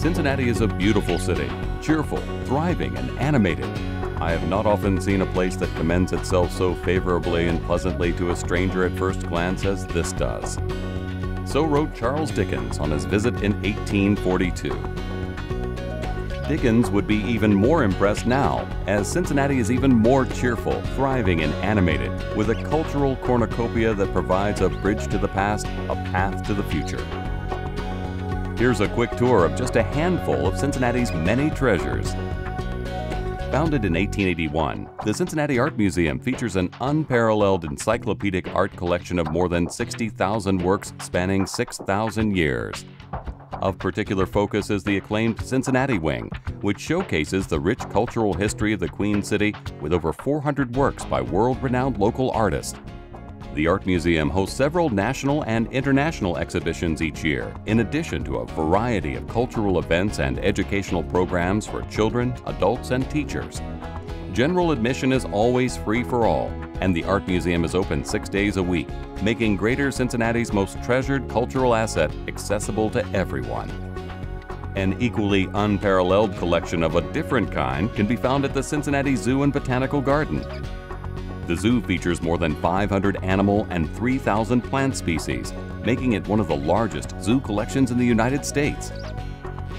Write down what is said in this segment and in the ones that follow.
Cincinnati is a beautiful city, cheerful, thriving, and animated. I have not often seen a place that commends itself so favorably and pleasantly to a stranger at first glance as this does. So wrote Charles Dickens on his visit in 1842. Dickens would be even more impressed now, as Cincinnati is even more cheerful, thriving, and animated, with a cultural cornucopia that provides a bridge to the past, a path to the future. Here's a quick tour of just a handful of Cincinnati's many treasures. Founded in 1881, the Cincinnati Art Museum features an unparalleled encyclopedic art collection of more than 60,000 works spanning 6,000 years. Of particular focus is the acclaimed Cincinnati Wing, which showcases the rich cultural history of the Queen City with over 400 works by world-renowned local artists. The Art Museum hosts several national and international exhibitions each year, in addition to a variety of cultural events and educational programs for children, adults, and teachers. General admission is always free for all, and the Art Museum is open 6 days a week, making Greater Cincinnati's most treasured cultural asset accessible to everyone. An equally unparalleled collection of a different kind can be found at the Cincinnati Zoo and Botanical Garden. The zoo features more than 500 animal and 3,000 plant species, making it one of the largest zoo collections in the United States.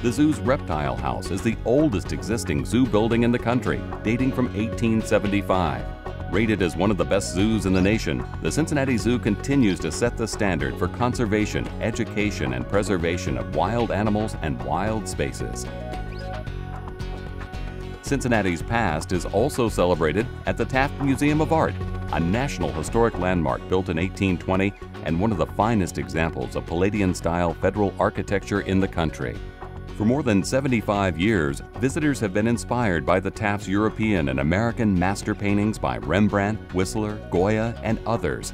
The zoo's reptile house is the oldest existing zoo building in the country, dating from 1875. Rated as one of the best zoos in the nation, the Cincinnati Zoo continues to set the standard for conservation, education, and preservation of wild animals and wild spaces. Cincinnati's past is also celebrated at the Taft Museum of Art, a National Historic Landmark built in 1820 and one of the finest examples of Palladian-style federal architecture in the country. For more than 75 years, visitors have been inspired by the Taft's European and American master paintings by Rembrandt, Whistler, Goya, and others,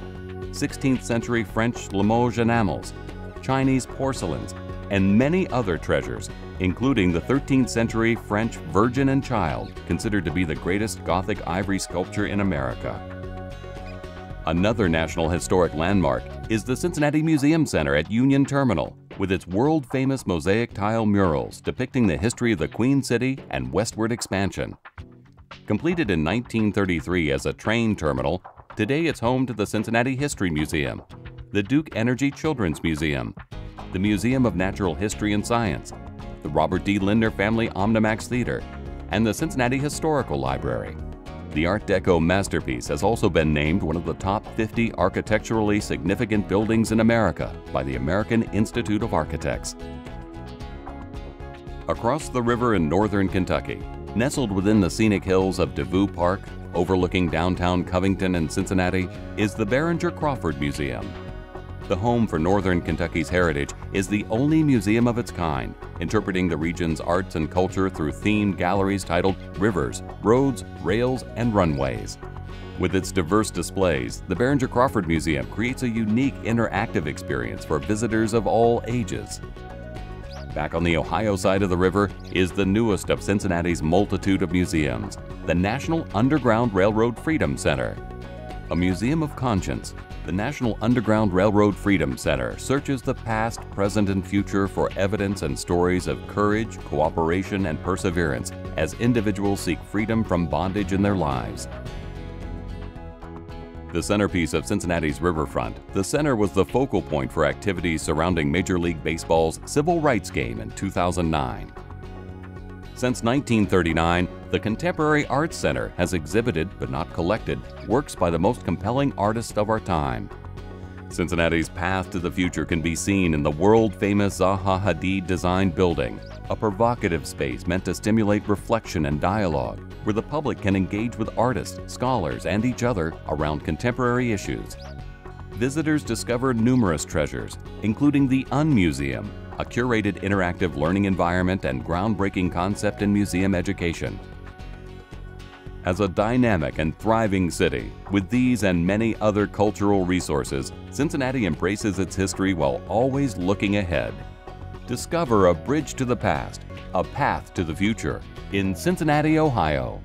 16th century French Limoges enamels, Chinese porcelains, and many other treasures, including the 13th century French Virgin and Child, considered to be the greatest Gothic ivory sculpture in America. Another National Historic Landmark is the Cincinnati Museum Center at Union Terminal, with its world-famous mosaic tile murals depicting the history of the Queen City and westward expansion. Completed in 1933 as a train terminal, today it's home to the Cincinnati History Museum, the Duke Energy Children's Museum, the Museum of Natural History and Science, the Robert D. Lindner Family Omnimax Theater, and the Cincinnati Historical Library. The Art Deco masterpiece has also been named one of the top 50 architecturally significant buildings in America by the American Institute of Architects. Across the river in northern Kentucky, nestled within the scenic hills of DeVue Park, overlooking downtown Covington and Cincinnati, is the Behringer Crawford Museum. The home for northern Kentucky's heritage is the only museum of its kind, interpreting the region's arts and culture through themed galleries titled Rivers, Roads, Rails, and Runways. With its diverse displays, the Behringer Crawford Museum creates a unique interactive experience for visitors of all ages. Back on the Ohio side of the river is the newest of Cincinnati's multitude of museums, the National Underground Railroad Freedom Center. A museum of conscience, the National Underground Railroad Freedom Center searches the past, present, and future for evidence and stories of courage, cooperation, and perseverance as individuals seek freedom from bondage in their lives. The centerpiece of Cincinnati's riverfront, the center was the focal point for activities surrounding Major League Baseball's Civil Rights Game in 2009. Since 1939, the Contemporary Arts Center has exhibited, but not collected, works by the most compelling artists of our time. Cincinnati's path to the future can be seen in the world-famous Zaha Hadid-designed building, a provocative space meant to stimulate reflection and dialogue, where the public can engage with artists, scholars, and each other around contemporary issues. Visitors discover numerous treasures, including the Un-Museum, a curated interactive learning environment and groundbreaking concept in museum education. As a dynamic and thriving city, with these and many other cultural resources, Cincinnati embraces its history while always looking ahead. Discover a bridge to the past, a path to the future in Cincinnati, Ohio.